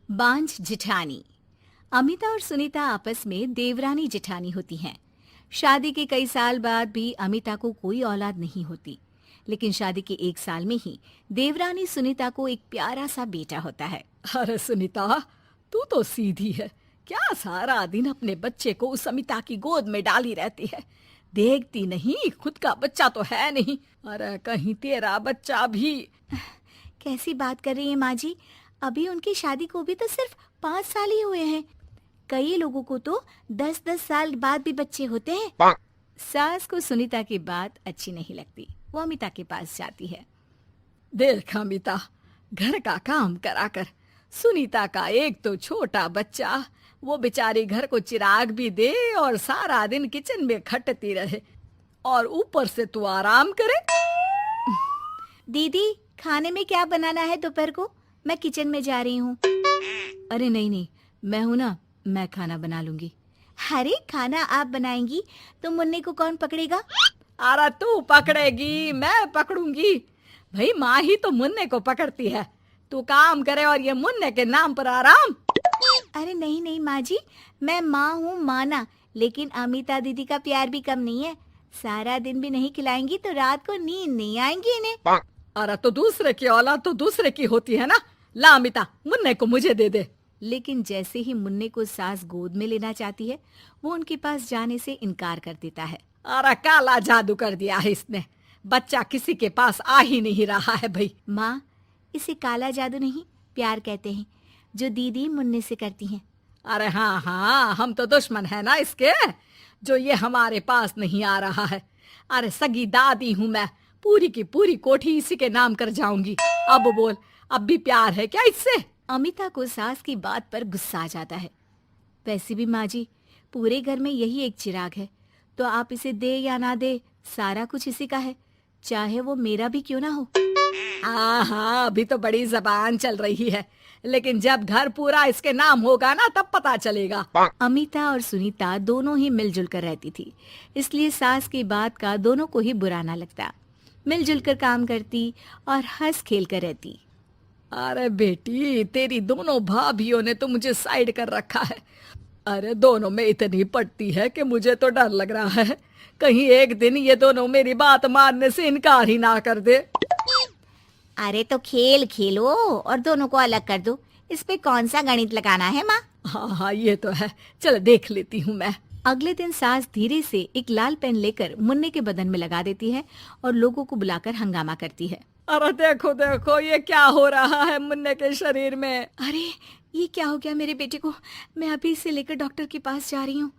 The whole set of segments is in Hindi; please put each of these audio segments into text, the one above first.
बांझ जिठानी। अमिता और सुनीता आपस में देवरानी जिठानी होती हैं। शादी के कई साल बाद भी अमिता को कोई औलाद नहीं होती, लेकिन शादी के 1 साल में ही देवरानी सुनीता को एक प्यारा सा बेटा होता है। अरे सुनीता, तू तो सीधी है। क्या सारा दिन अपने बच्चे को उस अमिता की गोद में डाली रहती है? देखती नहीं, खुद का बच्चा तो है नहीं। अरे कहीं तेरा बच्चा भी। कैसी बात कर रही है माँ जी? अभी उनकी शादी को भी तो सिर्फ 5 साल ही हुए हैं। कई लोगों को तो 10-10 साल बाद भी बच्चे होते हैं। सास को सुनीता की बात अच्छी नहीं लगती। वो अमिता के पास जाती है। देख अमिता, घर का काम करा कर। सुनीता का एक तो छोटा बच्चा, वो बेचारी घर को चिराग भी दे और सारा दिन किचन में खटती रहे, और ऊपर से तू आराम करे। दीदी, खाने में क्या बनाना है दोपहर को? मैं किचन में जा रही हूँ। अरे नहीं नहीं, मैं हूँ ना, मैं खाना बना लूंगी। अरे खाना आप बनाएंगी तो मुन्ने को कौन पकड़ेगा? अरे तू पकड़ेगी, मैं पकड़ूंगी। भाई माँ ही तो मुन्ने को पकड़ती है। तू काम करे और ये मुन्ने के नाम पर आराम। अरे नहीं नहीं माँ जी, मैं माँ हूँ माना, लेकिन अमिता दीदी का प्यार भी कम नहीं है। सारा दिन भी नहीं खिलाएंगी तो रात को नींद नहीं आएंगी इन्हें। अरे तो दूसरे की औलाद तो दूसरे की होती है ना। ला अमिता, मुन्ने को मुझे दे दे। लेकिन जैसे ही मुन्ने को सास गोद में लेना चाहती है, वो उनके पास जाने से इनकार कर देता है। अरे काला जादू कर दिया है इसने। बच्चा किसी के पास आ ही नहीं रहा है भाई। माँ, इसे काला जादू नहीं, प्यार कहते हैं, जो दीदी मुन्ने से करती हैं। अरे हाँ हाँ, हम तो दुश्मन है ना इसके, जो ये हमारे पास नहीं आ रहा है। अरे सगी दादी हूँ मैं, पूरी की पूरी कोठी इसी के नाम कर जाऊंगी। अब बोल, अब भी प्यार है क्या इससे? अमिता को सास की बात पर गुस्सा आ जाता है। वैसे भी माँ जी, पूरे घर में यही एक चिराग है, तो आप इसे दे या ना दे, सारा कुछ इसी का है, चाहे वो मेरा भी क्यों ना हो। हाँ, अभी तो बड़ी जबान चल रही है, लेकिन जब घर पूरा इसके नाम होगा ना, तब पता चलेगा। अमिता और सुनीता दोनों ही मिलजुल कर रहती थी, इसलिए सास की बात का दोनों को ही बुरा ना लगता। मिलजुल कर काम करती और हंस खेल कर रहती। अरे बेटी, तेरी दोनों भाभियों ने तो मुझे साइड कर रखा है। अरे दोनों में इतनी पड़ती है कि मुझे तो डर लग रहा है, कहीं एक दिन ये दोनों मेरी बात मानने से इनकार ही ना कर दे। अरे तो खेल खेलो और दोनों को अलग कर दो, इस पे कौन सा गणित लगाना है माँ? हाँ हाँ, ये तो है, चल देख लेती हूँ मैं। अगले दिन सास धीरे से एक लाल पेन लेकर मुन्ने के बदन में लगा देती है और लोगों को बुलाकर हंगामा करती है। अरे देखो देखो, ये क्या हो रहा है मुन्ने के शरीर में? अरे ये क्या हो गया मेरे बेटे को? मैं अभी इसे लेकर डॉक्टर के पास जा रही हूँ।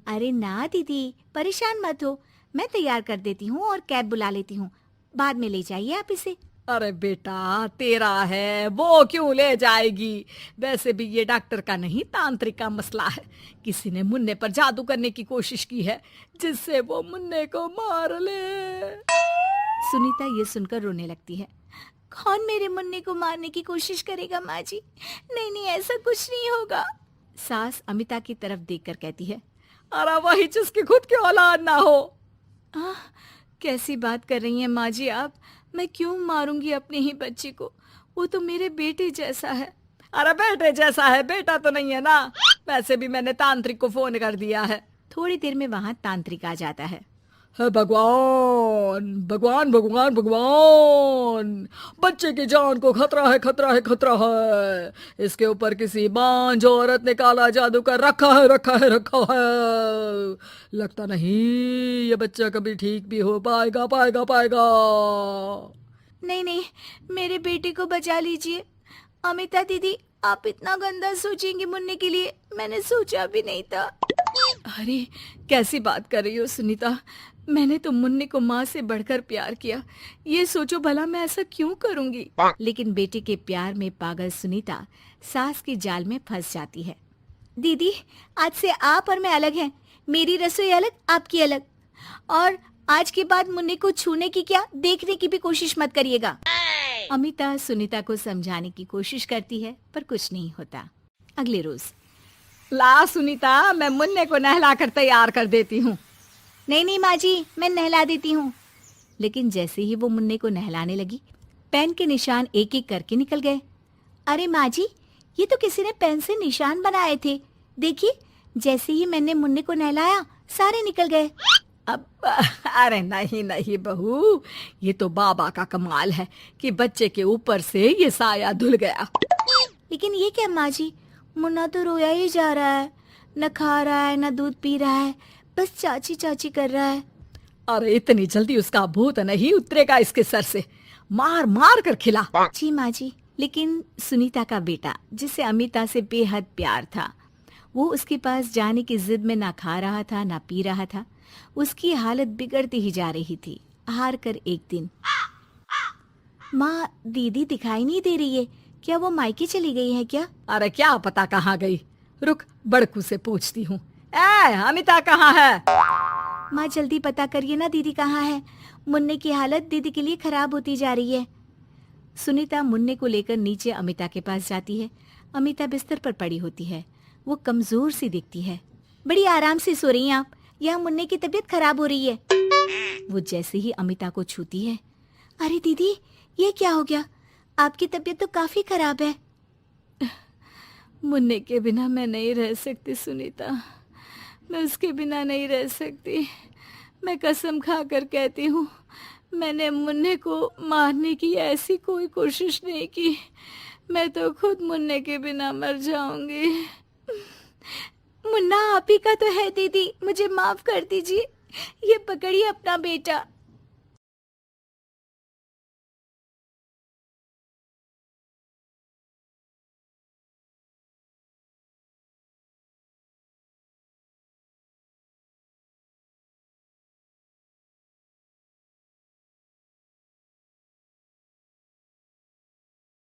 अरे ना दीदी, परेशान मत हो, मैं तैयार कर देती हूँ और कैब बुला लेती हूँ, बाद में ले जाइए आप इसे। अरे बेटा, तेरा है, वो क्यों ले जाएगी? वैसे भी ये डॉक्टर का नहीं, तांत्रिक का मसला है। किसी ने मुन्ने पर जादू करने की कोशिश की है, जिससे वो मुन्ने को मार ले। सुनीता ये सुनकर रोने लगती है। कौन मेरे मुन्ने को मारने की कोशिश करेगा माँ जी? नहीं नहीं, ऐसा कुछ नहीं होगा। सास अमिता की तरफ देखकर कहती है। अरे वही जिसकी खुद की औलाद ना हो। कैसी बात कर रही हैं माँ जी आप? मैं क्यों मारूंगी अपने ही बच्चे को? वो तो मेरे बेटे जैसा है। अरे बेटे जैसा है, बेटा तो नहीं है ना। वैसे भी मैंने तांत्रिक को फोन कर दिया है। थोड़ी देर में वहाँ तांत्रिक आ जाता है। भगवान भगवान भगवान भगवान, बच्चे की जान को खतरा है, खतरा है, खतरा है। इसके ऊपर किसी बांझ औरत ने काला जादू कर रखा है, रखा है, रखा है। लगता नहीं ये बच्चा कभी ठीक भी हो पाएगा, पाएगा, पाएगा। नहीं नहीं, मेरे बेटे को बचा लीजिए। अमिता दीदी, आप इतना गंदा सोचेंगे मुन्ने के लिए, मैंने सोचा भी नहीं था। अरे कैसी बात कर रही हो सुनीता? मैंने तो मुन्ने को माँ से बढ़कर प्यार किया, ये सोचो भला मैं ऐसा क्यों करूंगी? लेकिन बेटे के प्यार में पागल सुनीता सास की जाल में फंस जाती है। दीदी, आज से आप और मैं अलग हैं, मेरी रसोई अलग, आपकी अलग, और आज के बाद मुन्ने को छूने की क्या, देखने की भी कोशिश मत करिएगा। अमिता सुनीता को समझाने की कोशिश करती है, पर कुछ नहीं होता। अगले रोज। ला सुनीता, मैं मुन्ने को नहला कर तैयार कर देती हूँ। नहीं नहीं माँ जी, मैं नहला देती हूँ। लेकिन जैसे ही वो मुन्ने को नहलाने लगी, पेन के निशान एक एक करके निकल गए। अरे माँ जी, ये तो किसी ने पेन से निशान बनाए थे। देखिए, जैसे ही मैंने मुन्ने को नहलाया सारे निकल गए। अब अरे नहीं नहीं बहू, ये तो बाबा का कमाल है कि बच्चे के ऊपर से ये साया धुल गया। लेकिन ये क्या माँ जी, मुन्ना तो रोया ही जा रहा है, न खा रहा है न दूध पी रहा है, बस चाची चाची कर रहा है। अरे इतनी जल्दी उसका भूत नहीं उतरेगा इसके सर से, मार मार कर खिला। जी माँ जी। लेकिन सुनीता का बेटा, जिसे अमिता से बेहद प्यार था, वो उसके पास जाने की जिद में ना खा रहा था ना पी रहा था। उसकी हालत बिगड़ती ही जा रही थी। हार कर एक दिन, माँ दीदी दिखाई नहीं दे रही है, क्या वो मायके चली गई है क्या? अरे क्या पता कहाँ गई, रुक बड़कू से पूछती हूँ। ए अमिता कहाँ है? माँ जल्दी पता करिए ना, दीदी कहाँ है? मुन्ने की हालत दीदी के लिए खराब होती जा रही है। सुनीता मुन्ने को लेकर नीचे अमिता के पास जाती है। अमिता बिस्तर पर पड़ी होती है। वो कमजोर सी दिखती है। बड़ी आराम से सो रही हैं आप, यहाँ मुन्ने की तबीयत खराब हो रही है। वो जैसे ही अमिता को छूती है, अरे दीदी ये क्या हो गया? आपकी तबीयत तो काफी खराब है। मुन्ने के बिना मैं नहीं रह सकती सुनीता, मैं उसके बिना नहीं रह सकती। मैं कसम खा कर कहती हूँ, मैंने मुन्ने को मारने की ऐसी कोई कोशिश नहीं की। मैं तो खुद मुन्ने के बिना मर जाऊंगी। मुन्ना आप ही का तो है दीदी, मुझे माफ कर दीजिए। ये पकड़िए अपना बेटा,